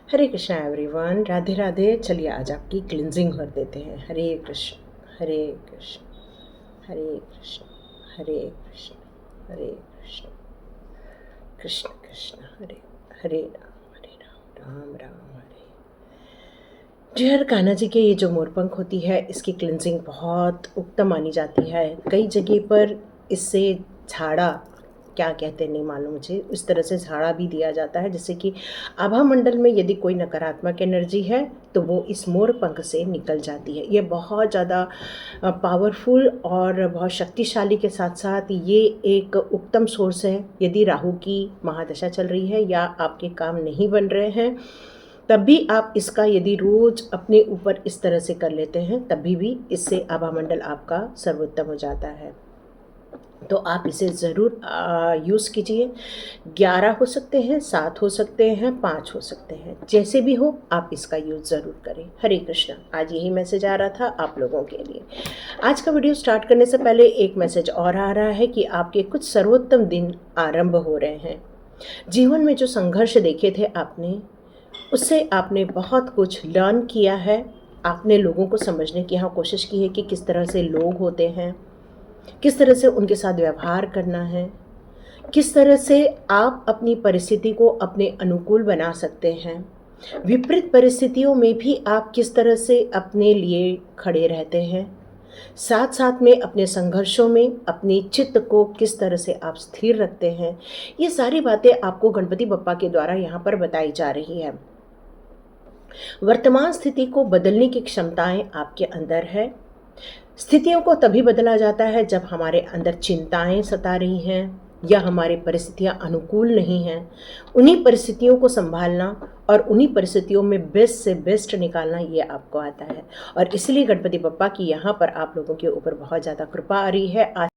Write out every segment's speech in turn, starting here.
हरे Krishna everyone, Radhe Radhe. चलिए आज आपकी क्लिनजिंग कर देते हैं। हरे कृष्ण हरे कृष्ण हरे कृष्ण हरे कृष्ण हरे कृष्ण कृष्ण कृष्ण हरे हरे राम राम राम हरे। डियर कान्हा जी के ये जो मोरपंख होती है, इसकी क्लिनजिंग बहुत उत्तम मानी जाती है। कई जगह पर इससे झाड़ा, क्या कहते हैं नहीं मालूम मुझे, इस तरह से झाड़ा भी दिया जाता है, जैसे कि आभा मंडल में यदि कोई नकारात्मक एनर्जी है तो वो इस मोर पंख से निकल जाती है। ये बहुत ज़्यादा पावरफुल और बहुत शक्तिशाली के साथ साथ ये एक उत्तम सोर्स है। यदि राहु की महादशा चल रही है या आपके काम नहीं बन रहे हैं, तब भी आप इसका यदि रोज अपने ऊपर इस तरह से कर लेते हैं, तभी भी इससे आभा मंडल आपका सर्वोत्तम हो जाता है। तो आप इसे ज़रूर यूज़ कीजिए। 11 हो सकते हैं, 7 हो सकते हैं, 5 हो सकते हैं, जैसे भी हो आप इसका यूज़ ज़रूर करें। हरे कृष्णा। आज यही मैसेज आ रहा था आप लोगों के लिए। आज का वीडियो स्टार्ट करने से पहले एक मैसेज और आ रहा है कि आपके कुछ सर्वोत्तम दिन आरंभ हो रहे हैं। जीवन में जो संघर्ष देखे थे आपने, उससे आपने बहुत कुछ लर्न किया है। आपने लोगों को समझने की यहाँ कोशिश की है कि किस तरह से लोग होते हैं, किस तरह से उनके साथ व्यवहार करना है, किस तरह से आप अपनी परिस्थिति को अपने अनुकूल बना सकते हैं। विपरीत परिस्थितियों में भी आप किस तरह से अपने लिए खड़े रहते हैं, साथ साथ में अपने संघर्षों में अपनी चित्त को किस तरह से आप स्थिर रखते हैं। ये सारी बातें आपको गणपति बप्पा के द्वारा यहाँ पर बताई जा रही है। वर्तमान स्थिति को बदलने की क्षमताएं आपके अंदर है। स्थितियों को तभी बदला जाता है जब हमारे अंदर चिंताएं सता रही हैं या हमारी परिस्थितियां अनुकूल नहीं हैं। उन्हीं परिस्थितियों को संभालना और उन्हीं परिस्थितियों में बेस्ट से बेस्ट निकालना, ये आपको आता है। और इसलिए गणपति बप्पा की यहाँ पर आप लोगों के ऊपर बहुत ज़्यादा कृपा आ रही है। आज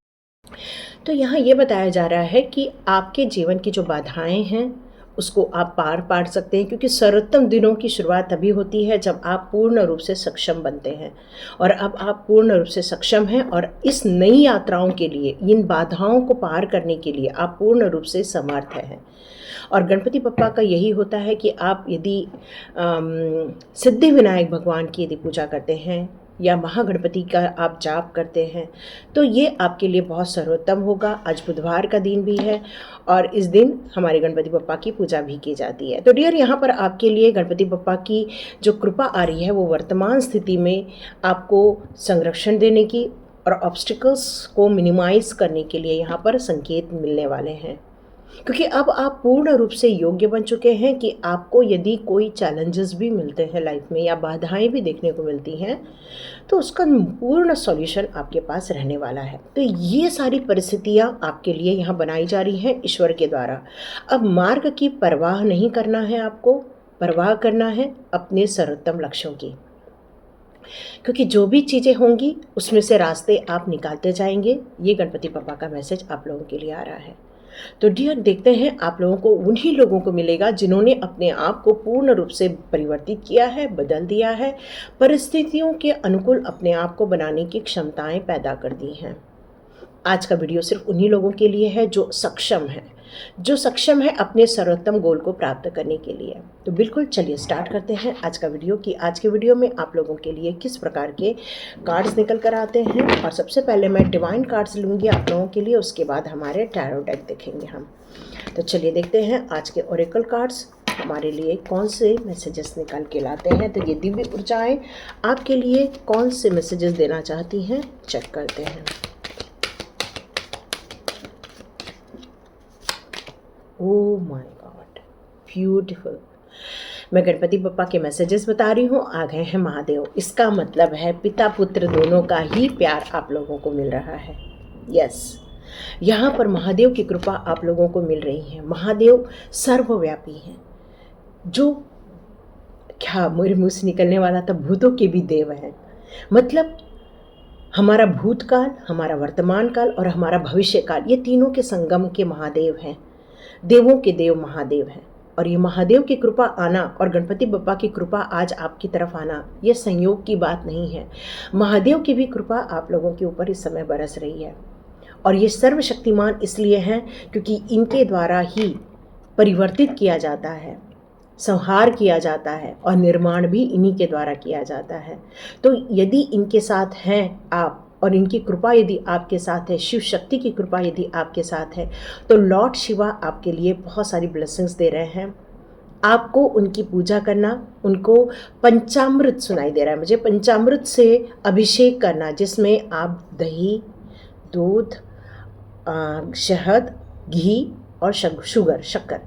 तो यहाँ ये बताया जा रहा है कि आपके जीवन की जो बाधाएं हैं उसको आप पार पा सकते हैं, क्योंकि सर्वोत्तम दिनों की शुरुआत तभी होती है जब आप पूर्ण रूप से सक्षम बनते हैं। और अब आप पूर्ण रूप से सक्षम हैं और इस नई यात्राओं के लिए, इन बाधाओं को पार करने के लिए आप पूर्ण रूप से समर्थ हैं। और गणपति बप्पा का यही होता है कि आप यदि सिद्धि विनायक भगवान की यदि पूजा करते हैं या महागणपति का आप जाप करते हैं, तो ये आपके लिए बहुत सर्वोत्तम होगा। आज बुधवार का दिन भी है और इस दिन हमारे गणपति बप्पा की पूजा भी की जाती है। तो डियर, यहाँ पर आपके लिए गणपति बप्पा की जो कृपा आ रही है वो वर्तमान स्थिति में आपको संरक्षण देने की और ऑब्स्टिकल्स को मिनिमाइज़ करने के लिए यहाँ पर संकेत मिलने वाले हैं। क्योंकि अब आप पूर्ण रूप से योग्य बन चुके हैं कि आपको यदि कोई चैलेंजेस भी मिलते हैं लाइफ में या बाधाएं भी देखने को मिलती हैं, तो उसका पूर्ण सॉल्यूशन आपके पास रहने वाला है। तो ये सारी परिस्थितियां आपके लिए यहाँ बनाई जा रही हैं ईश्वर के द्वारा। अब मार्ग की परवाह नहीं करना है, आपको परवाह करना है अपने सर्वोत्तम लक्ष्यों की, क्योंकि जो भी चीज़ें होंगी उसमें से रास्ते आप निकालते जाएंगे। ये गणपति बप्पा का मैसेज आप लोगों के लिए आ रहा है। तो डियर, देखते हैं आप लोगों को, उन्हीं लोगों को मिलेगा जिन्होंने अपने आप को पूर्ण रूप से परिवर्तित किया है, बदल दिया है, परिस्थितियों के अनुकूल अपने आप को बनाने की क्षमताएं पैदा कर दी हैं। आज का वीडियो सिर्फ उन्हीं लोगों के लिए है जो सक्षम है अपने सर्वोत्तम गोल को प्राप्त करने के लिए। तो बिल्कुल चलिए स्टार्ट करते हैं आज का वीडियो कि आज के वीडियो में आप लोगों के लिए किस प्रकार के कार्ड्स निकल कर आते हैं। और सबसे पहले मैं डिवाइन कार्ड्स लूँगी आप लोगों के लिए, उसके बाद हमारे टैरो डेक देखेंगे हम। तो चलिए देखते हैं आज के ओरेकल कार्ड्स हमारे लिए कौन से मैसेजेस निकाल के लाते हैं। तो ये दिव्य ऊर्जाएँ आपके लिए कौन से मैसेजेस देना चाहती हैं, चेक करते हैं। Oh my God, beautiful. मैं गणपति बप्पा के मैसेजेस बता रही हूँ, आ गए हैं महादेव। इसका मतलब है पिता पुत्र दोनों का ही प्यार आप लोगों को मिल रहा है। यस, यहाँ पर महादेव की कृपा आप लोगों को मिल रही है। महादेव सर्वव्यापी हैं, जो क्या मेरे मुँह से निकलने वाला था, भूतों के भी देव हैं। मतलब हमारा भूतकाल, हमारा वर्तमान काल और हमारा भविष्य काल, ये तीनों के संगम के महादेव हैं। देवों के देव महादेव हैं। और ये महादेव की कृपा आना और गणपति बप्पा की कृपा आज आपकी तरफ आना, ये संयोग की बात नहीं है। महादेव की भी कृपा आप लोगों के ऊपर इस समय बरस रही है। और ये सर्वशक्तिमान इसलिए हैं क्योंकि इनके द्वारा ही परिवर्तित किया जाता है। संहार किया जाता है और निर्माण भी इन्हीं के द्वारा किया जाता है। तो यदि इनके साथ हैं आप और इनकी कृपा यदि आपके साथ है, शिव शक्ति की कृपा यदि आपके साथ है, तो लॉर्ड शिवा आपके लिए बहुत सारी ब्लेसिंग्स दे रहे हैं। आपको उनकी पूजा करना, उनको पंचामृत सुनाई दे रहा है मुझे, पंचामृत से अभिषेक करना, जिसमें आप दही, दूध, शहद, घी और शुगर, शक्कर,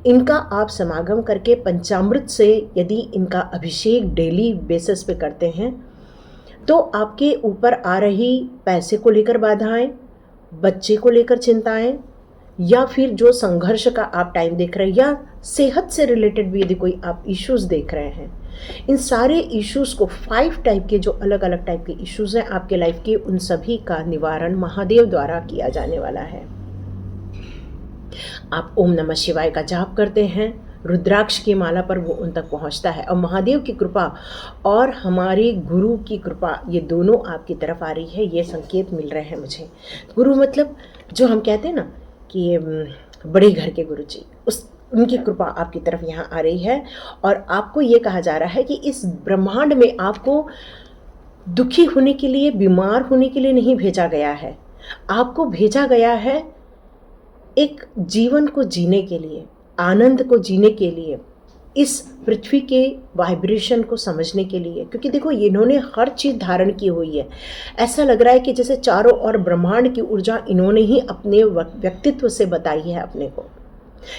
इनका आप समागम करके पंचामृत से यदि इनका अभिषेक डेली बेसिस पे करते हैं, तो आपके ऊपर आ रही पैसे को लेकर बाधाएं, बच्चे को लेकर चिंताएं, या फिर जो संघर्ष का आप टाइम देख रहे हैं, या सेहत से रिलेटेड भी यदि कोई आप इश्यूज़ देख रहे हैं, इन सारे इश्यूज़ को 5 टाइप के जो अलग अलग टाइप के इश्यूज़ हैं आपके लाइफ के, उन सभी का निवारण महादेव द्वारा किया जाने वाला है। आप ओम नमः शिवाय का जाप करते हैं, रुद्राक्ष की माला पर वो उन तक पहुंचता है, और महादेव की कृपा और हमारे गुरु की कृपा, ये दोनों आपकी तरफ आ रही है, ये संकेत मिल रहे हैं मुझे। गुरु मतलब जो हम कहते हैं ना कि बड़े घर के गुरु जी, उनकी कृपा आपकी तरफ यहाँ आ रही है। और आपको ये कहा जा रहा है कि इस ब्रह्मांड में आपको दुखी होने के लिए, बीमार होने के लिए नहीं भेजा गया है, आपको भेजा गया है एक जीवन को जीने के लिए, आनंद को जीने के लिए, इस पृथ्वी के वाइब्रेशन को समझने के लिए। क्योंकि देखो, इन्होंने हर चीज़ धारण की हुई है। ऐसा लग रहा है कि जैसे चारों ओर ब्रह्मांड की ऊर्जा इन्होंने ही अपने व्यक्तित्व से बताई है अपने को,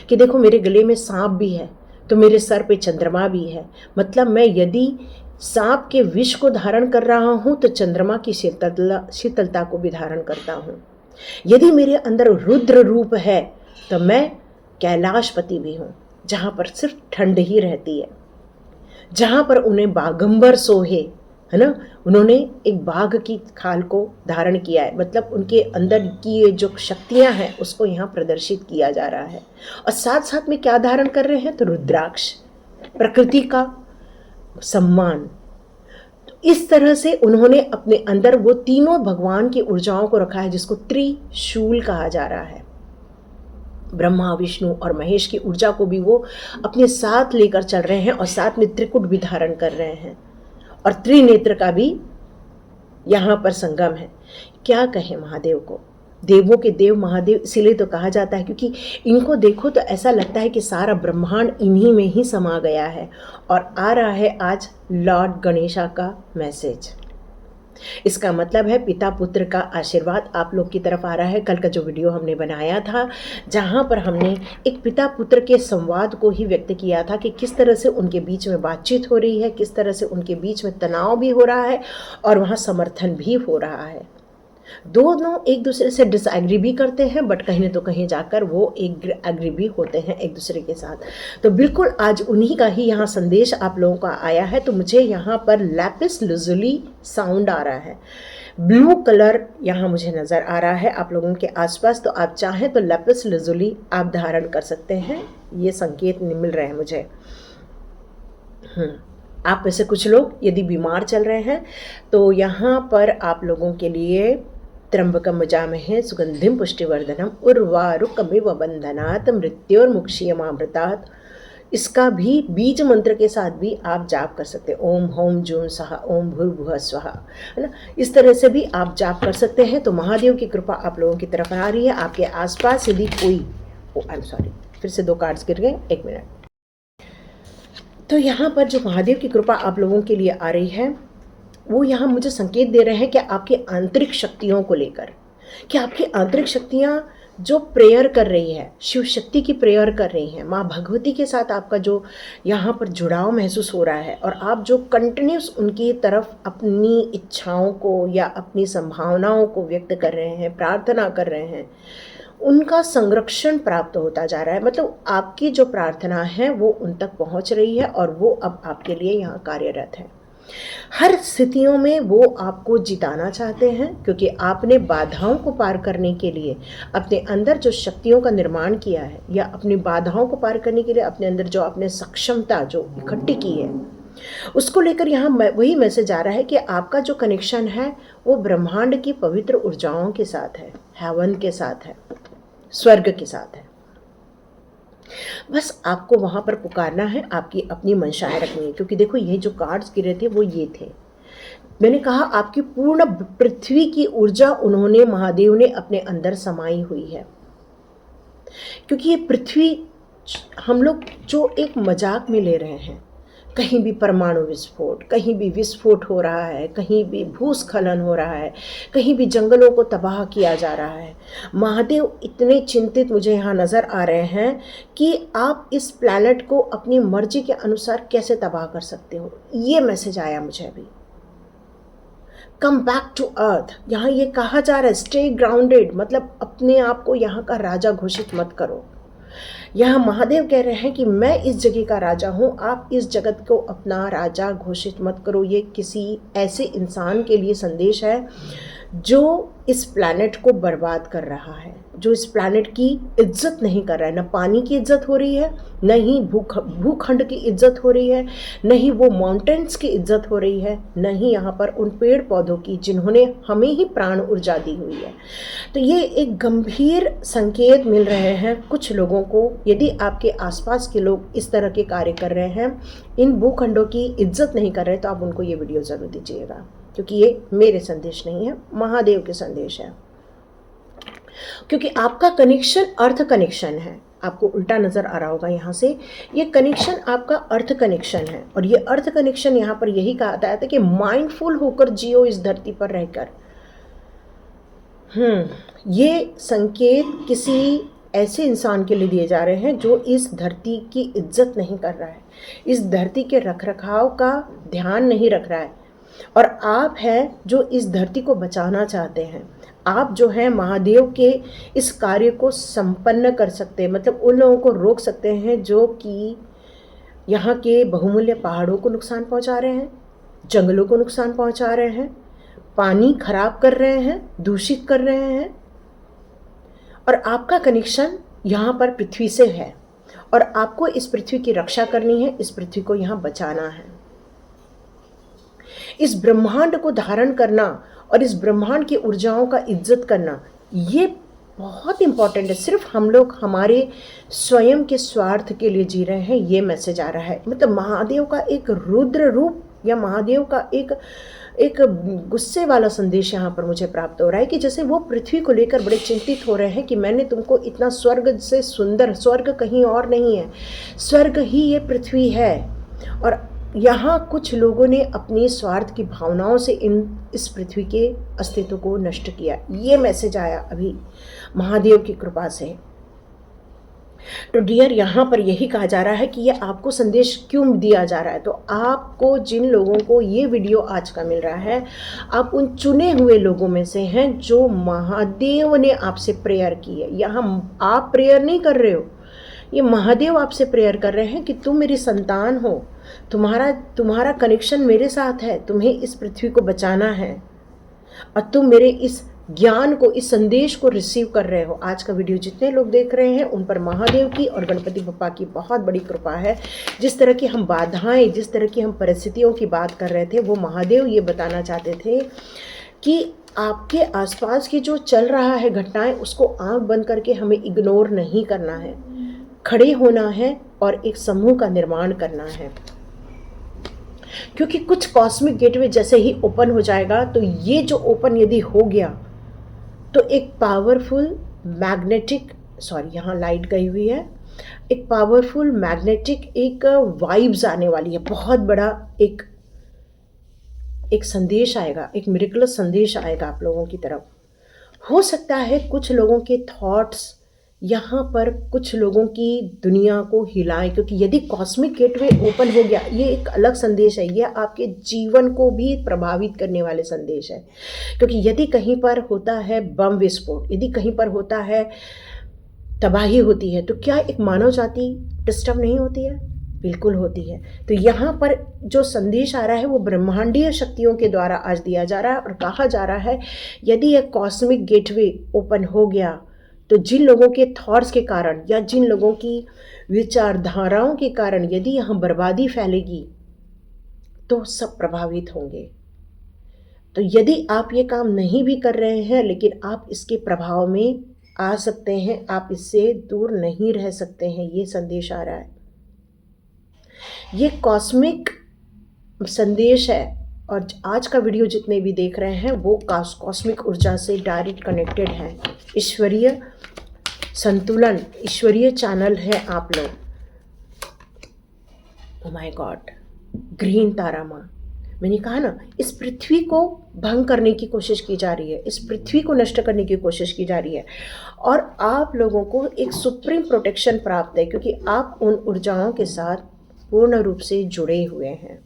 कि देखो मेरे गले में सांप भी है, तो मेरे सर पे चंद्रमा भी है। मतलब मैं यदि सांप के विष को धारण कर रहा हूँ, तो चंद्रमा की शीतलता को भी धारण करता हूँ। यदि मेरे अंदर रुद्र रूप है, तो मैं कैलाशपति भी हूँ, जहाँ पर सिर्फ ठंड ही रहती है, जहाँ पर उन्हें बागंबर सोहे, है ना, उन्होंने एक बाघ की खाल को धारण किया है। मतलब उनके अंदर की ये जो शक्तियाँ हैं उसको यहाँ प्रदर्शित किया जा रहा है। और साथ साथ में क्या धारण कर रहे हैं, तो रुद्राक्ष, प्रकृति का सम्मान। इस तरह से उन्होंने अपने अंदर वो तीनों भगवान की ऊर्जाओं को रखा है, जिसको त्रिशूल कहा जा रहा है। ब्रह्मा, विष्णु और महेश की ऊर्जा को भी वो अपने साथ लेकर चल रहे हैं, और साथ में त्रिकुट भी धारण कर रहे हैं, और त्रिनेत्र का भी यहाँ पर संगम है। क्या कहें महादेव को, देवों के देव महादेव इसीलिए तो कहा जाता है, क्योंकि इनको देखो तो ऐसा लगता है कि सारा ब्रह्मांड इन्हीं में ही समा गया है। और आ रहा है आज लॉर्ड गणेशा का मैसेज। इसका मतलब है पिता पुत्र का आशीर्वाद आप लोग की तरफ आ रहा है। कल का जो वीडियो हमने बनाया था, जहाँ पर हमने एक पिता पुत्र के संवाद को ही व्यक्त किया था कि किस तरह से उनके बीच में बातचीत हो रही है, किस तरह से उनके बीच में तनाव भी हो रहा है और वहाँ समर्थन भी हो रहा है। दोनों एक दूसरे से डिसएग्री भी करते हैं, बट कहीं न तो कहीं जाकर वो एक एग्री भी होते हैं एक दूसरे के साथ। तो बिल्कुल आज उन्हीं का ही यहाँ संदेश आप लोगों का आया है। तो मुझे यहाँ पर लैपिस लजुली साउंड आ रहा है, ब्लू कलर यहाँ मुझे नज़र आ रहा है आप लोगों के आसपास। तो आप चाहें तो लैपिस लजुली आप धारण कर सकते हैं, ये संकेत मिल रहे हैं मुझे। आप में से कुछ लोग यदि बीमार चल रहे हैं, तो यहाँ पर आप लोगों के लिए त्र्यंबकम यजामहे सुगंधिम पुष्टिवर्धनम उर्वारुकमिव बंधनात् मृत्योर्मुक्षीयमामृतात्, इसका भी बीज मंत्र के साथ भी आप जाप कर सकते हैं। ओम होम जूम सहा ओम भूर्भुवः स्वहा, है ना, इस तरह से भी आप जाप कर सकते हैं। तो महादेव की कृपा आप लोगों की तरफ आ रही है। आपके आसपास यदि कोई आई एम सॉरी, फिर से 2 कार्ड्स गिर गए, 1 मिनट। तो यहाँ पर जो महादेव की कृपा आप लोगों के लिए आ रही है, वो यहाँ मुझे संकेत दे रहे हैं कि आपकी आंतरिक शक्तियों को लेकर, कि आपकी आंतरिक शक्तियाँ जो प्रेयर कर रही है, शिव शक्ति की प्रेयर कर रही हैं, माँ भगवती के साथ आपका जो यहाँ पर जुड़ाव महसूस हो रहा है, और आप जो कंटिन्यूस उनकी तरफ अपनी इच्छाओं को या अपनी संभावनाओं को व्यक्त कर रहे हैं, प्रार्थना कर रहे हैं, उनका संरक्षण प्राप्त होता जा रहा है। मतलब आपकी जो प्रार्थना है वो उन तक पहुँच रही है, और वो अब आपके लिए यहाँ कार्यरत है। हर स्थितियों में वो आपको जिताना चाहते हैं, क्योंकि आपने बाधाओं को पार करने के लिए अपने अंदर जो शक्तियों का निर्माण किया है, या अपनी बाधाओं को पार करने के लिए अपने अंदर जो आपने सक्षमता जो इकट्ठी की है, उसको लेकर यहाँ वही मैसेज आ रहा है कि आपका जो कनेक्शन है वो ब्रह्मांड की पवित्र ऊर्जाओं के साथ है, हेवन के साथ है, स्वर्ग के साथ है। बस आपको वहाँ पर पुकारना है, आपकी अपनी मंशाएँ रखनी है, क्योंकि देखो ये जो कार्ड्स गिरे थे वो ये थे। मैंने कहा आपकी पूर्ण पृथ्वी की ऊर्जा उन्होंने, महादेव ने अपने अंदर समाई हुई है, क्योंकि ये पृथ्वी हम लोग जो एक मजाक में ले रहे हैं, कहीं भी परमाणु विस्फोट, कहीं भी विस्फोट हो रहा है, कहीं भी भूस्खलन हो रहा है, कहीं भी जंगलों को तबाह किया जा रहा है। महादेव इतने चिंतित मुझे यहाँ नज़र आ रहे हैं कि आप इस प्लैनेट को अपनी मर्जी के अनुसार कैसे तबाह कर सकते हो। ये मैसेज आया मुझे अभी। कम बैक टू अर्थ, यहाँ ये कहा जा रहा है स्टे ग्राउंडेड, मतलब अपने आप को यहाँ का राजा घोषित मत करो। यहाँ महादेव कह रहे हैं कि मैं इस जगह का राजा हूँ, आप इस जगत को अपना राजा घोषित मत करो। ये किसी ऐसे इंसान के लिए संदेश है जो इस प्लैनेट को बर्बाद कर रहा है, जो इस प्लैनेट की इज्जत नहीं कर रहा है। न पानी की इज्जत हो रही है, न ही भूखंड की इज्जत हो रही है, न ही वो माउंटेन्स की इज्जत हो रही है, न ही यहाँ पर उन पेड़ पौधों की जिन्होंने हमें ही प्राण ऊर्जा दी हुई है। तो ये एक गंभीर संकेत मिल रहे हैं कुछ लोगों को। यदि आपके आसपास के लोग इस तरह के कार्य कर रहे हैं, इन भूखंडों की इज्जत नहीं कर रहे, तो आप उनको ये वीडियो ज़रूर दीजिएगा, क्योंकि ये मेरे संदेश नहीं है, महादेव के संदेश है। क्योंकि आपका कनेक्शन अर्थ कनेक्शन है। आपको उल्टा नज़र आ रहा होगा यहाँ से, ये कनेक्शन आपका अर्थ कनेक्शन है। और ये अर्थ कनेक्शन यहाँ पर यही कहा जाता है कि माइंडफुल होकर जियो इस धरती पर रहकर। ये संकेत किसी ऐसे इंसान के लिए दिए जा रहे हैं जो इस धरती की इज्जत नहीं कर रहा है, इस धरती के रखरखाव का ध्यान नहीं रख रहा है। और आप हैं जो इस धरती को बचाना चाहते हैं। आप जो हैं महादेव के इस कार्य को संपन्न कर सकते हैं, मतलब उन लोगों को रोक सकते हैं जो कि यहाँ के बहुमूल्य पहाड़ों को नुकसान पहुँचा रहे हैं, जंगलों को नुकसान पहुँचा रहे हैं, पानी खराब कर रहे हैं, दूषित कर रहे हैं। और आपका कनेक्शन यहाँ पर पृथ्वी से है, और आपको इस पृथ्वी की रक्षा करनी है, इस पृथ्वी को यहाँ बचाना है। इस ब्रह्मांड को धारण करना और इस ब्रह्मांड की ऊर्जाओं का इज्जत करना, ये बहुत इंपॉर्टेंट है। सिर्फ हम लोग हमारे स्वयं के स्वार्थ के लिए जी रहे हैं, ये मैसेज आ रहा है। मतलब महादेव का एक रुद्र रूप या महादेव का एक गुस्से वाला संदेश यहाँ पर मुझे प्राप्त हो रहा है कि जैसे वो पृथ्वी को लेकर बड़े चिंतित हो रहे हैं कि मैंने तुमको इतना स्वर्ग से सुंदर, स्वर्ग कहीं और नहीं है, स्वर्ग ही ये पृथ्वी है। और यहाँ कुछ लोगों ने अपनी स्वार्थ की भावनाओं से इस पृथ्वी के अस्तित्व को नष्ट किया। ये मैसेज आया अभी महादेव की कृपा से। तो डियर, यहाँ पर यही कहा जा रहा है कि ये आपको संदेश क्यों दिया जा रहा है। तो आपको, जिन लोगों को ये वीडियो आज का मिल रहा है, आप उन चुने हुए लोगों में से हैं जो महादेव ने आपसे प्रेयर की है। यहाँ आप प्रेयर नहीं कर रहे हो, ये महादेव आपसे प्रेयर कर रहे हैं कि तुम मेरी संतान हो, तुम्हारा कनेक्शन मेरे साथ है, तुम्हें इस पृथ्वी को बचाना है, और तुम मेरे इस ज्ञान को, इस संदेश को रिसीव कर रहे हो। आज का वीडियो जितने लोग देख रहे हैं उन पर महादेव की और गणपति बप्पा की बहुत बड़ी कृपा है। जिस तरह की हम बाधाएं, जिस तरह की हम परिस्थितियों की बात कर रहे थे, वो महादेव ये बताना चाहते थे कि आपके आसपास की जो चल रहा है घटनाएं, उसको आंख बंद करके हमें इग्नोर नहीं करना है, खड़े होना है और एक समूह का निर्माण करना है। क्योंकि कुछ कॉस्मिक गेटवे जैसे ही ओपन हो जाएगा, तो ये जो ओपन यदि हो गया तो एक पावरफुल मैग्नेटिक, यहाँ लाइट गई हुई है, एक पावरफुल मैग्नेटिक एक वाइब्स आने वाली है। बहुत बड़ा एक संदेश आएगा, एक मिरेकलस संदेश आएगा आप लोगों की तरफ। हो सकता है कुछ लोगों के थॉट्स यहाँ पर कुछ लोगों की दुनिया को हिलाएं, क्योंकि यदि कॉस्मिक गेटवे ओपन हो गया, ये एक अलग संदेश है, ये आपके जीवन को भी प्रभावित करने वाले संदेश है। क्योंकि यदि कहीं पर होता है बम विस्फोट, यदि कहीं पर होता है तबाही होती है, तो क्या एक मानव जाति डिस्टर्ब नहीं होती है? बिल्कुल होती है। तो यहाँ पर जो संदेश आ रहा है वो ब्रह्मांडीय शक्तियों के द्वारा आज दिया जा रहा है, और कहा जा रहा है यदि यह कॉस्मिक गेटवे ओपन हो गया, तो जिन लोगों के थॉट्स के कारण या जिन लोगों की विचारधाराओं के कारण यदि यहाँ बर्बादी फैलेगी, तो सब प्रभावित होंगे। तो यदि आप ये काम नहीं भी कर रहे हैं, लेकिन आप इसके प्रभाव में आ सकते हैं, आप इससे दूर नहीं रह सकते हैं, ये संदेश आ रहा है। ये कॉस्मिक संदेश है और आज का वीडियो जितने भी देख रहे हैं वो कॉस्मिक ऊर्जा से डायरेक्ट कनेक्टेड हैं। ईश्वरीय संतुलन, ईश्वरीय चैनल है आप लोग। ओ माय गॉड, ग्रीन तारा माँ, मैंने कहा ना, इस पृथ्वी को भंग करने की कोशिश की जा रही है, इस पृथ्वी को नष्ट करने की कोशिश की जा रही है और आप लोगों को एक सुप्रीम प्रोटेक्शन प्राप्त है क्योंकि आप उन ऊर्जाओं के साथ पूर्ण रूप से जुड़े हुए हैं।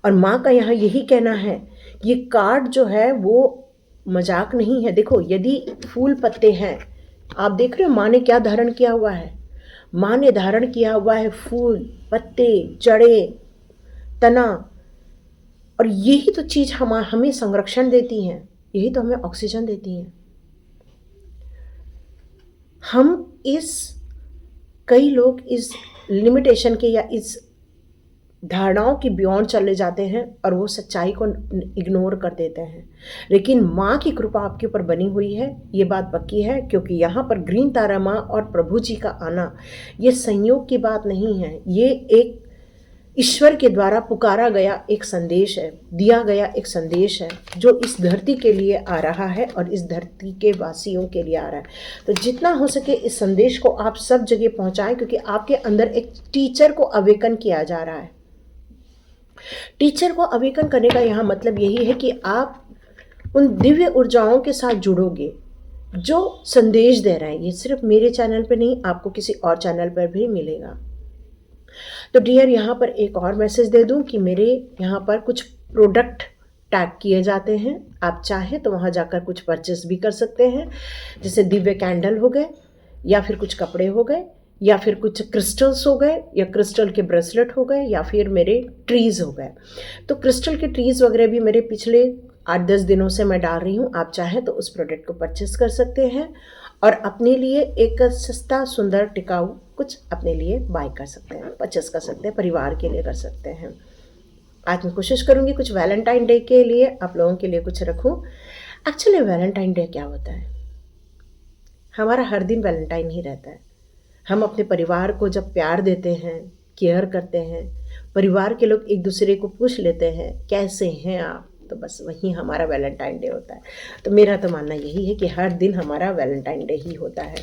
और माँ का यहाँ यही कहना है, ये कार्ड जो है वो मजाक नहीं है। देखो, यदि फूल पत्ते हैं, आप देख रहे हो माँ ने क्या धारण किया हुआ है। माँ ने धारण किया हुआ है फूल, पत्ते, जड़ें, तना, और यही तो चीज़ हमें संरक्षण देती हैं, यही तो हमें ऑक्सीजन देती हैं। कई लोग इस लिमिटेशन के या इस धारणाओं के बियॉन्ड चले जाते हैं और वो सच्चाई को इग्नोर कर देते हैं। लेकिन माँ की कृपा आपके ऊपर बनी हुई है, ये बात पक्की है, क्योंकि यहाँ पर ग्रीन तारा माँ और प्रभु जी का आना ये संयोग की बात नहीं है, ये एक ईश्वर के द्वारा पुकारा गया एक संदेश है, दिया गया एक संदेश है जो इस धरती के लिए आ रहा है और इस धरती के वासियों के लिए आ रहा है। तो जितना हो सके इस संदेश को आप सब जगह पहुंचाएं, क्योंकि आपके अंदर एक टीचर को अवेकन किया जा रहा है। टीचर को अवेकन करने का यहाँ मतलब यही है कि आप उन दिव्य ऊर्जाओं के साथ जुड़ोगे जो संदेश दे रहे हैं। ये सिर्फ मेरे चैनल पे नहीं, आपको किसी और चैनल पर भी मिलेगा। तो डियर, यहाँ पर एक और मैसेज दे दूँ कि मेरे यहाँ पर कुछ प्रोडक्ट टैग किए जाते हैं, आप चाहें तो वहाँ जाकर कुछ परचेस भी कर सकते हैं, जैसे दिव्य कैंडल हो गए, या फिर कुछ कपड़े हो गए, या फिर कुछ क्रिस्टल्स हो गए, या क्रिस्टल के ब्रेसलेट हो गए, या फिर मेरे ट्रीज़ हो गए। तो क्रिस्टल के ट्रीज़ वगैरह भी मेरे पिछले 8-10 दिनों से मैं डाल रही हूँ, आप चाहें तो उस प्रोडक्ट को परचेस कर सकते हैं और अपने लिए एक सस्ता सुंदर टिकाऊ कुछ अपने लिए बाय कर सकते हैं, परचेस कर सकते हैं, परिवार के लिए कर सकते हैं। आज मैं कोशिश करूँगी कुछ वैलेंटाइन डे के लिए आप लोगों के लिए कुछ रखूँ। एक्चुअली वैलेंटाइन डे क्या होता है? हमारा हर दिन वैलेंटाइन ही रहता है। हम अपने परिवार को जब प्यार देते हैं, केयर करते हैं, परिवार के लोग एक दूसरे को पूछ लेते हैं कैसे हैं आप, तो बस वही हमारा वैलेंटाइन डे होता है। तो मेरा तो मानना यही है कि हर दिन हमारा वैलेंटाइन डे ही होता है।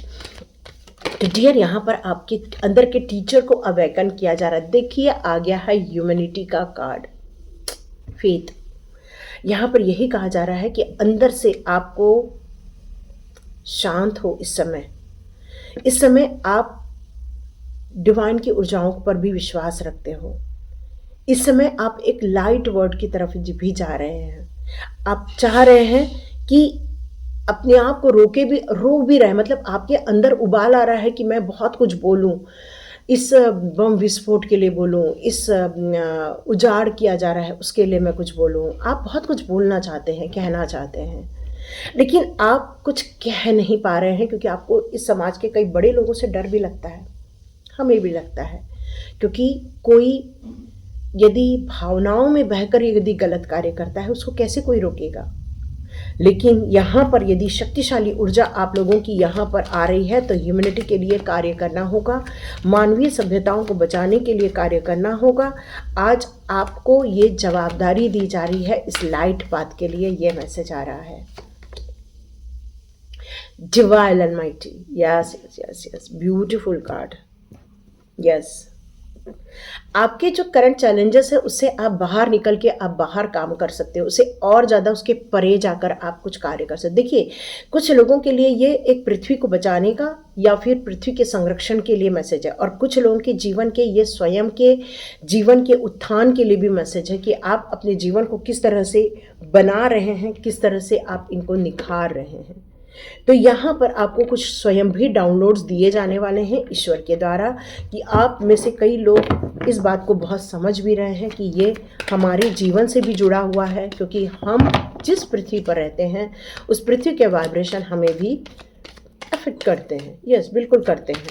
तो डियर, यहाँ पर आपके अंदर के टीचर को अवेकन किया जा रहा है। देखिए, आ गया है ह्यूमैनिटी का कार्ड, फेथ। यहाँ पर यही कहा जा रहा है कि अंदर से आपको शांत हो। इस समय आप डिवाइन की ऊर्जाओं पर भी विश्वास रखते हो। इस समय आप एक लाइट वर्ड की तरफ भी जा रहे हैं। आप चाह रहे हैं कि अपने आप को रोक भी रहे, मतलब आपके अंदर उबाल आ रहा है कि मैं बहुत कुछ बोलूं, इस बम विस्फोट के लिए बोलूं, इस उजाड़ किया जा रहा है उसके लिए मैं कुछ बोलूं। आप बहुत कुछ बोलना चाहते हैं, कहना चाहते हैं, लेकिन आप कुछ कह नहीं पा रहे हैं क्योंकि आपको इस समाज के कई बड़े लोगों से डर भी लगता है, हमें भी लगता है, क्योंकि कोई यदि भावनाओं में बहकर यदि गलत कार्य करता है उसको कैसे कोई रोकेगा। लेकिन यहाँ पर यदि शक्तिशाली ऊर्जा आप लोगों की यहाँ पर आ रही है तो ह्यूमैनिटी के लिए कार्य करना होगा, मानवीय सभ्यताओं को बचाने के लिए कार्य करना होगा। आज आपको ये जवाबदारी दी जा रही है इस लाइट पाथ के लिए, ये मैसेज आ रहा है। Divine Almighty, yes, beautiful card, yes। आपके जो करंट चैलेंजेस है उससे आप बाहर निकल के आप बाहर काम कर सकते हो, उससे और ज़्यादा उसके परे जाकर आप कुछ कार्य कर सकते। देखिए, कुछ लोगों के लिए ये एक पृथ्वी को बचाने का या फिर पृथ्वी के संरक्षण के लिए मैसेज है, और कुछ लोगों के जीवन के ये स्वयं के जीवन के उत्थान के लिए भी मैसेज है कि आप अपने जीवन को किस तरह से बना रहे हैं, किस तरह से आप इनको निखार रहे हैं। तो यहाँ पर आपको कुछ स्वयं भी डाउनलोड्स दिए जाने वाले हैं ईश्वर के द्वारा, कि आप में से कई लोग इस बात को बहुत समझ भी रहे हैं कि ये हमारे जीवन से भी जुड़ा हुआ है, क्योंकि हम जिस पृथ्वी पर रहते हैं उस पृथ्वी के वाइब्रेशन हमें भी अफेक्ट करते हैं। यस, बिल्कुल करते हैं।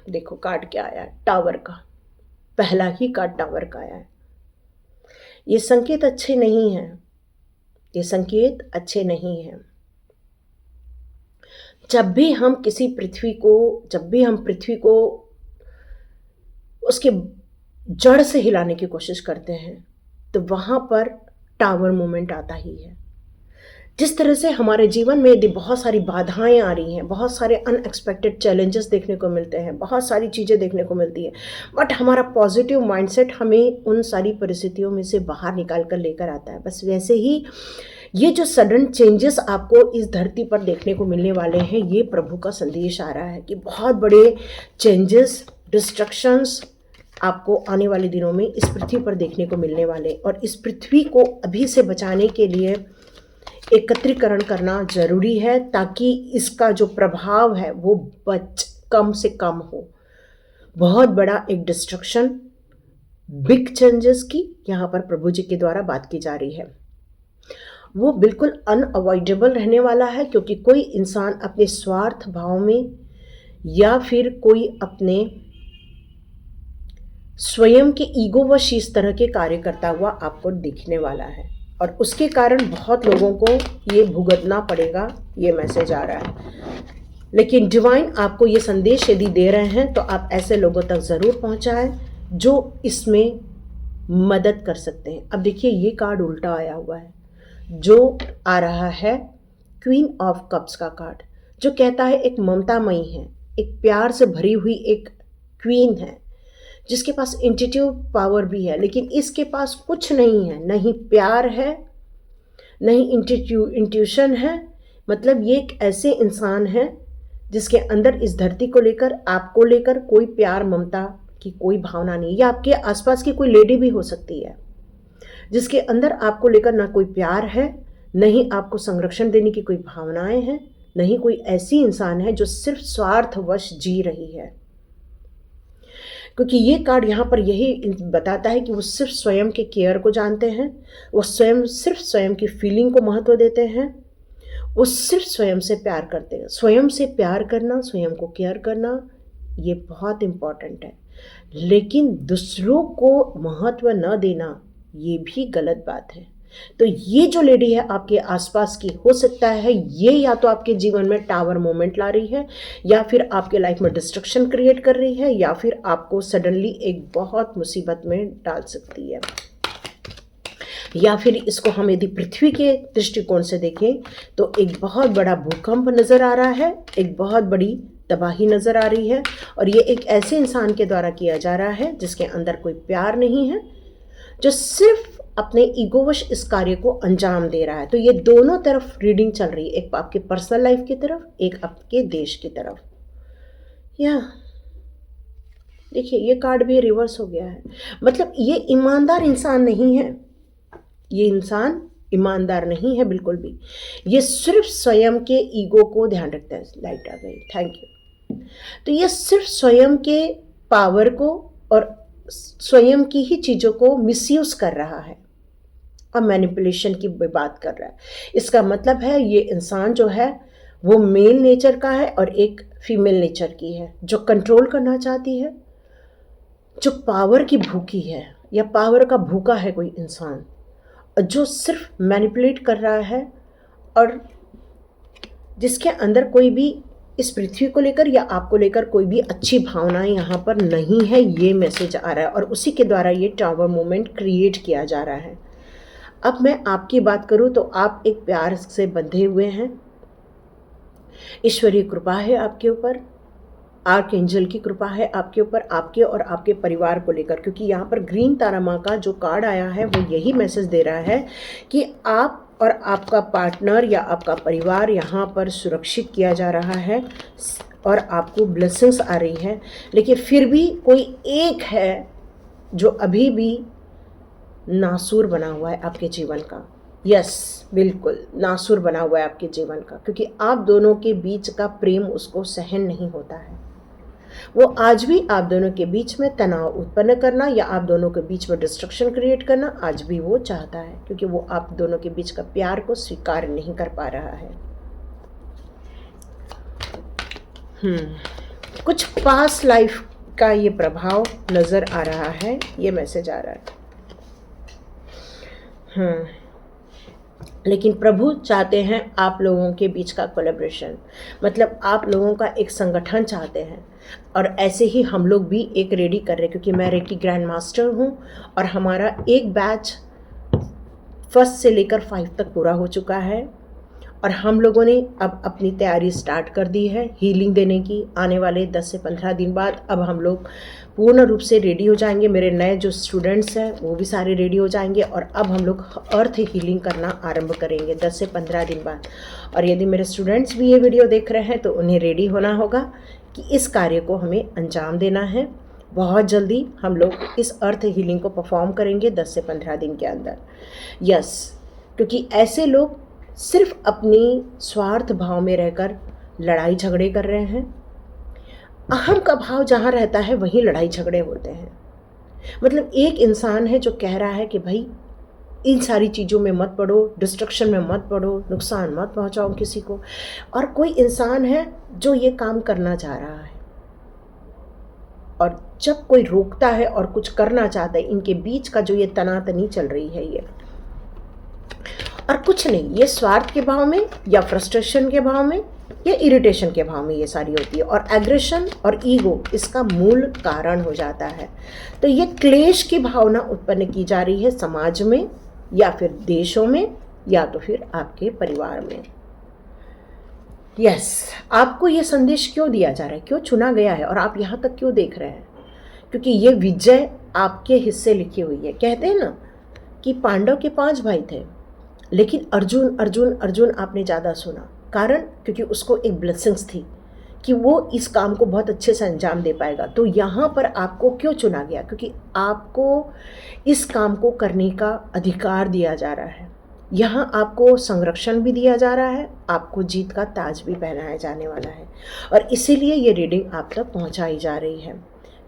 देखो कार्ड क्या आया है, टावर का। पहला ही कार्ड टावर का आया है। ये संकेत अच्छे नहीं हैं, ये संकेत अच्छे नहीं हैं। जब भी हम पृथ्वी को उसके जड़ से हिलाने की कोशिश करते हैं, तो वहाँ पर टावर मूवमेंट आता ही है। जिस तरह से हमारे जीवन में यदि बहुत सारी बाधाएं आ रही हैं, बहुत सारे अनएक्सपेक्टेड चैलेंजेस देखने को मिलते हैं, बहुत सारी चीज़ें देखने को मिलती हैं, बट हमारा पॉजिटिव माइंडसेट हमें उन सारी परिस्थितियों में से बाहर निकाल कर लेकर आता है। बस वैसे ही ये जो सडन चेंजेस आपको इस धरती पर देखने को मिलने वाले हैं, ये प्रभु का संदेश आ रहा है कि बहुत बड़े चेंजेस, डिस्ट्रक्शंस आपको आने वाले दिनों में इस पृथ्वी पर देखने को मिलने वाले। और इस पृथ्वी को अभी से बचाने के लिए एकत्रीकरण करना ज़रूरी है, ताकि इसका जो प्रभाव है वो कम से कम हो। बहुत बड़ा एक डिस्ट्रक्शन, बिग चेंजेस की यहाँ पर प्रभु जी के द्वारा बात की जा रही है, वो बिल्कुल अनअवॉइडेबल रहने वाला है। क्योंकि कोई इंसान अपने स्वार्थ भाव में या फिर कोई अपने स्वयं के ईगोवश इस तरह के कार्य करता हुआ आपको दिखने वाला है, और उसके कारण बहुत लोगों को ये भुगतना पड़ेगा। ये मैसेज आ रहा है। लेकिन डिवाइन आपको ये संदेश यदि दे रहे हैं तो आप ऐसे लोगों तक ज़रूर पहुंचाएं जो इसमें मदद कर सकते हैं। अब देखिए, ये कार्ड उल्टा आया हुआ है। जो आ रहा है क्वीन ऑफ कप्स का कार्ड, जो कहता है एक ममतामयी है, एक प्यार से भरी हुई एक क्वीन है, जिसके पास इंट्यूटिव पावर भी है, लेकिन इसके पास कुछ नहीं है, नहीं प्यार है, नहीं इंट्यूशन है। मतलब ये एक ऐसे इंसान है जिसके अंदर इस धरती को लेकर, आपको लेकर कोई प्यार ममता की कोई भावना नहीं। या आपके आसपास की कोई लेडी भी हो सकती है जिसके अंदर आपको लेकर ना कोई प्यार है, नहीं आपको संरक्षण देने की कोई भावनाएं हैं, नहीं कोई ऐसी इंसान है जो सिर्फ स्वार्थवश जी रही है। क्योंकि ये कार्ड यहाँ पर यही बताता है कि वो सिर्फ स्वयं के केयर को जानते हैं, वो सिर्फ स्वयं की फीलिंग को महत्व देते हैं, वो सिर्फ स्वयं से प्यार करते हैं। स्वयं से प्यार करना, स्वयं को केयर करना, ये बहुत इम्पॉर्टेंट है। लेकिन दूसरों को महत्व न देना, ये भी गलत बात है। तो ये जो लेडी है आपके आसपास की, हो सकता है ये या तो आपके जीवन में टावर मोमेंट ला रही है, या फिर आपके लाइफ में डिस्ट्रक्शन क्रिएट कर रही है, या फिर आपको सडनली एक बहुत मुसीबत में डाल सकती है। या फिर इसको हम यदि पृथ्वी के दृष्टिकोण से देखें तो एक बहुत बड़ा भूकंप नज़र आ रहा है, एक बहुत बड़ी तबाही नज़र आ रही है, और ये एक ऐसे इंसान के द्वारा किया जा रहा है जिसके अंदर कोई प्यार नहीं है, जो सिर्फ अपने ईगोवश इस कार्य को अंजाम दे रहा है। तो ये दोनों तरफ रीडिंग चल रही है, एक आपके पर्सनल लाइफ की तरफ, एक आपके देश की तरफ। या देखिए, ये कार्ड भी रिवर्स हो गया है। मतलब ये ईमानदार इंसान नहीं है, ये इंसान ईमानदार नहीं है बिल्कुल भी। ये सिर्फ स्वयं के ईगो को ध्यान रखता है। लाइट आ गई, थैंक यू। तो ये सिर्फ स्वयं के पावर को और स्वयं की ही चीज़ों को मिसयूज कर रहा है और मैनिपुलेशन की बात कर रहा है। इसका मतलब है ये इंसान जो है वो मेल नेचर का है और एक फीमेल नेचर की है, जो कंट्रोल करना चाहती है, जो पावर की भूखी है या पावर का भूखा है कोई इंसान, जो सिर्फ मैनिपुलेट कर रहा है, और जिसके अंदर कोई भी इस पृथ्वी को लेकर या आपको लेकर कोई भी अच्छी भावनाएं यहाँ पर नहीं है। ये मैसेज आ रहा है और उसी के द्वारा ये टावर मोमेंट क्रिएट किया जा रहा है। अब मैं आपकी बात करूँ तो आप एक प्यार से बंधे हुए हैं, ईश्वरीय कृपा है आपके ऊपर, आर्क एंजल की कृपा है आपके ऊपर, आपके और आपके परिवार को लेकर। क्योंकि यहाँ पर ग्रीन तारा माँ का जो कार्ड आया है वो यही मैसेज दे रहा है कि आप और आपका पार्टनर या आपका परिवार यहाँ पर सुरक्षित किया जा रहा है और आपको ब्लेसिंग्स आ रही है। लेकिन फिर भी कोई एक है जो अभी भी नासूर बना हुआ है आपके जीवन का। यस, बिल्कुल नासूर बना हुआ है आपके जीवन का, क्योंकि आप दोनों के बीच का प्रेम उसको सहन नहीं होता है। वो आज भी आप दोनों के बीच में तनाव उत्पन्न करना या आप दोनों के बीच में डिस्ट्रक्शन क्रिएट करना आज भी वो चाहता है, क्योंकि वो आप दोनों के बीच का प्यार को स्वीकार नहीं कर पा रहा है। कुछ पास्ट लाइफ का ये प्रभाव नज़र आ रहा है, ये मैसेज आ रहा है। लेकिन प्रभु चाहते हैं आप लोगों के बीच का कोलैबोरेशन, मतलब आप लोगों का एक संगठन चाहते हैं। और ऐसे ही हम लोग भी एक रेडी कर रहे हैं, क्योंकि मैं रेकी ग्रैंड मास्टर हूँ और हमारा एक बैच 1 से लेकर 5 तक पूरा हो चुका है। और हम लोगों ने अब अपनी तैयारी स्टार्ट कर दी है हीलिंग देने की। आने वाले 10 से 15 दिन बाद अब हम लोग पूर्ण रूप से रेडी हो जाएंगे। मेरे नए जो स्टूडेंट्स हैं वो भी सारे रेडी हो जाएंगे और अब हम लोग अर्थ हीलिंग करना आरंभ करेंगे 10 से 15 दिन बाद। और यदि मेरे स्टूडेंट्स भी ये वीडियो देख रहे हैं तो उन्हें रेडी होना होगा कि इस कार्य को हमें अंजाम देना है। बहुत जल्दी हम लोग इस अर्थ हीलिंग को परफॉर्म करेंगे 10 से 15 दिन के अंदर। यस, क्योंकि ऐसे लोग सिर्फ अपनी स्वार्थ भाव में रहकर लड़ाई झगड़े कर रहे हैं। अहम का भाव जहाँ रहता है वहीं लड़ाई झगड़े होते हैं। मतलब एक इंसान है जो कह रहा है कि भाई इन सारी चीज़ों में मत पड़ो, डिस्ट्रक्शन में मत पड़ो, नुकसान मत पहुंचाओ किसी को, और कोई इंसान है जो ये काम करना चाह रहा है। और जब कोई रोकता है और कुछ करना चाहता है, इनके बीच का जो ये तनातनी चल रही है ये, और कुछ नहीं, ये स्वार्थ के भाव में या फ्रस्ट्रेशन के भाव में या इरिटेशन के भाव में ये सारी होती है। और एग्रेशन और ईगो इसका मूल कारण हो जाता है। तो ये क्लेश की भावना उत्पन्न की जा रही है समाज में या फिर देशों में या तो फिर आपके परिवार में। यस, आपको ये संदेश क्यों दिया जा रहा है, क्यों चुना गया है और आप यहाँ तक क्यों देख रहे हैं? क्योंकि ये विजय आपके हिस्से लिखी हुई है। कहते हैं ना कि पांडव के 5 भाई थे, लेकिन अर्जुन अर्जुन अर्जुन आपने ज़्यादा सुना। कारण क्योंकि उसको एक ब्लेसिंग्स थी कि वो इस काम को बहुत अच्छे से अंजाम दे पाएगा। तो यहाँ पर आपको क्यों चुना गया? क्योंकि आपको इस काम को करने का अधिकार दिया जा रहा है। यहाँ आपको संरक्षण भी दिया जा रहा है, आपको जीत का ताज भी पहनाया जाने वाला है, और इसीलिए ये रीडिंग आप तक पहुँचाई जा रही है।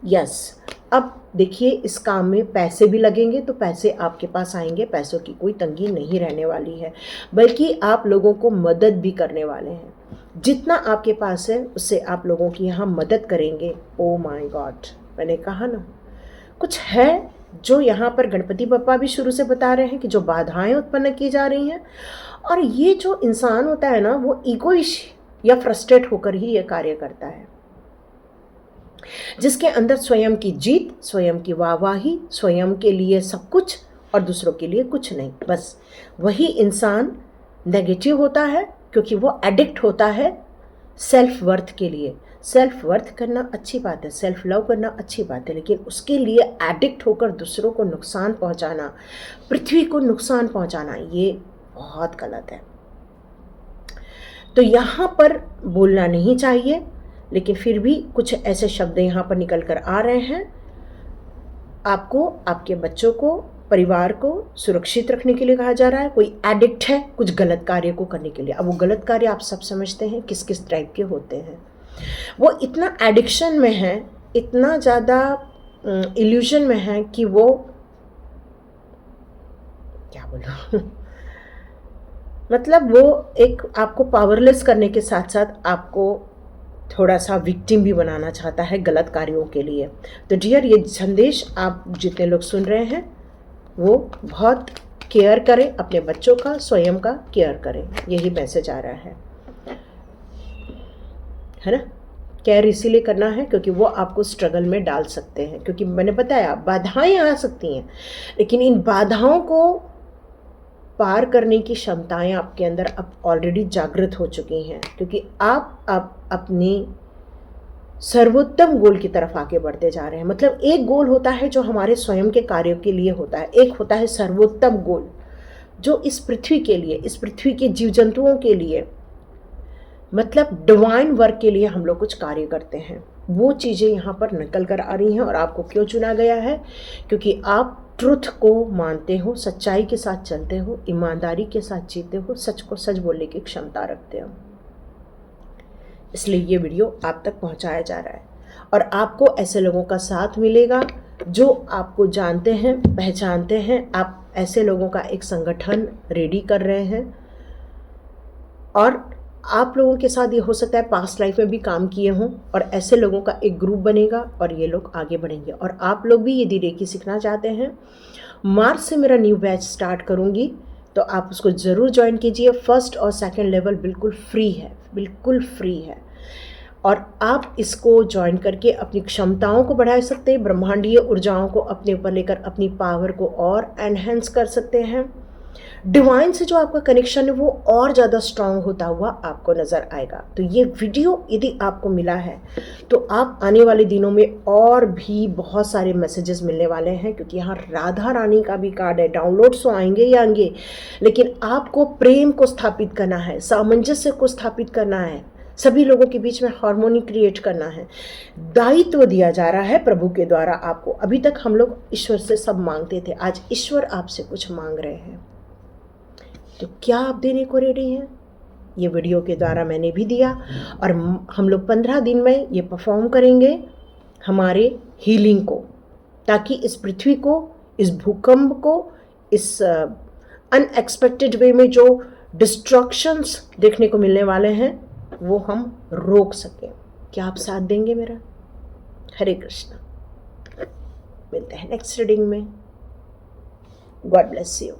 यस, अब देखिए इस काम में पैसे भी लगेंगे तो पैसे आपके पास आएंगे। पैसों की कोई तंगी नहीं रहने वाली है, बल्कि आप लोगों को मदद भी करने वाले हैं। जितना आपके पास है उससे आप लोगों की यहाँ मदद करेंगे। ओ माय गॉड, मैंने कहा ना, कुछ है जो यहाँ पर गणपति बप्पा भी शुरू से बता रहे हैं कि जो बाधाएं उत्पन्न की जा रही हैं। और ये जो इंसान होता है ना, वो ईगोइश या फ्रस्ट्रेट होकर ही ये कार्य करता है, जिसके अंदर स्वयं की जीत, स्वयं की वाहवाही, स्वयं के लिए सब कुछ और दूसरों के लिए कुछ नहीं। बस वही इंसान नेगेटिव होता है, क्योंकि वो एडिक्ट होता है सेल्फ वर्थ के लिए। सेल्फ वर्थ करना अच्छी बात है, सेल्फ लव करना अच्छी बात है, लेकिन उसके लिए एडिक्ट होकर दूसरों को नुकसान पहुंचाना, पृथ्वी को नुकसान पहुंचाना, ये बहुत गलत है। तो यहाँ पर बोलना नहीं चाहिए, लेकिन फिर भी कुछ ऐसे शब्द यहाँ पर निकल कर आ रहे हैं। आपको, आपके बच्चों को, परिवार को सुरक्षित रखने के लिए कहा जा रहा है। कोई एडिक्ट है कुछ गलत कार्य को करने के लिए। अब वो गलत कार्य आप सब समझते हैं किस किस टाइप के होते हैं। वो इतना एडिक्शन में है, इतना ज़्यादा इल्यूजन में है कि वो, क्या बोलूं मतलब वो एक आपको पावरलेस करने के साथ साथ आपको थोड़ा सा विक्टिम भी बनाना चाहता है गलत कार्यों के लिए। तो डियर, ये संदेश आप जितने लोग सुन रहे हैं वो बहुत केयर करें, अपने बच्चों का, स्वयं का केयर करें। यही मैसेज आ रहा है ना। केयर इसीलिए करना है क्योंकि वो आपको स्ट्रगल में डाल सकते हैं। क्योंकि मैंने बताया बाधाएं आ सकती हैं, लेकिन इन बाधाओं को पार करने की क्षमताएं आपके अंदर अब ऑलरेडी जागृत हो चुकी हैं, क्योंकि आप अपनी सर्वोत्तम गोल की तरफ आगे बढ़ते जा रहे हैं। मतलब एक गोल होता है जो हमारे स्वयं के कार्यों के लिए होता है, एक होता है सर्वोत्तम गोल जो इस पृथ्वी के लिए, इस पृथ्वी के जीव जंतुओं के लिए, मतलब डिवाइन वर्क के लिए हम लोग कुछ कार्य करते हैं। वो चीज़ें यहाँ पर निकल कर आ रही हैं। और आपको क्यों चुना गया है? क्योंकि आप ट्रुथ को मानते हो, सच्चाई के साथ चलते हो, ईमानदारी के साथ जीते हो, सच को सच बोलने की क्षमता रखते हो। इसलिए ये वीडियो आप तक पहुंचाया जा रहा है। और आपको ऐसे लोगों का साथ मिलेगा जो आपको जानते हैं, पहचानते हैं। आप ऐसे लोगों का एक संगठन रेडी कर रहे हैं, और आप लोगों के साथ ये हो सकता है पास्ट लाइफ में भी काम किए हों, और ऐसे लोगों का एक ग्रुप बनेगा और ये लोग आगे बढ़ेंगे। और आप लोग भी यदि रेकी सीखना चाहते हैं मार्च से मेरा न्यू बैच स्टार्ट करूँगी, तो आप उसको ज़रूर ज्वाइन कीजिए। फर्स्ट और सेकंड लेवल बिल्कुल फ्री है, बिल्कुल फ्री है, और आप इसको ज्वाइन करके अपनी क्षमताओं को बढ़ा सकते हैं, ब्रह्मांडीय ऊर्जाओं को अपने ऊपर लेकर अपनी पावर को और एनहेंस कर सकते हैं। डिवाइन से जो आपका कनेक्शन है वो और ज़्यादा स्ट्रांग होता हुआ आपको नज़र आएगा। तो ये वीडियो यदि आपको मिला है तो आप आने वाले दिनों में और भी बहुत सारे मैसेजेस मिलने वाले हैं, क्योंकि यहाँ राधा रानी का भी कार्ड है। डाउनलोड्स तो आएंगे ही आएंगे, लेकिन आपको प्रेम को स्थापित करना है, सामंजस्य को स्थापित करना है, सभी लोगों के बीच में हार्मोनी क्रिएट करना है। दायित्व दिया जा रहा है प्रभु के द्वारा आपको। अभी तक हम लोग ईश्वर से सब मांगते थे, आज ईश्वर आपसे कुछ मांग रहे हैं। तो क्या आप देने को रेडी हैं? ये वीडियो के द्वारा मैंने भी दिया, और हम लोग 15 दिन में ये परफॉर्म करेंगे हमारे हीलिंग को, ताकि इस पृथ्वी को, इस भूकंप को, इस अनएक्सपेक्टेड वे में जो डिस्ट्रक्शंस देखने को मिलने वाले हैं वो हम रोक सकें। क्या आप साथ देंगे मेरा? हरे कृष्णा। मिलते हैं नेक्स्ट रीडिंग में। God bless you.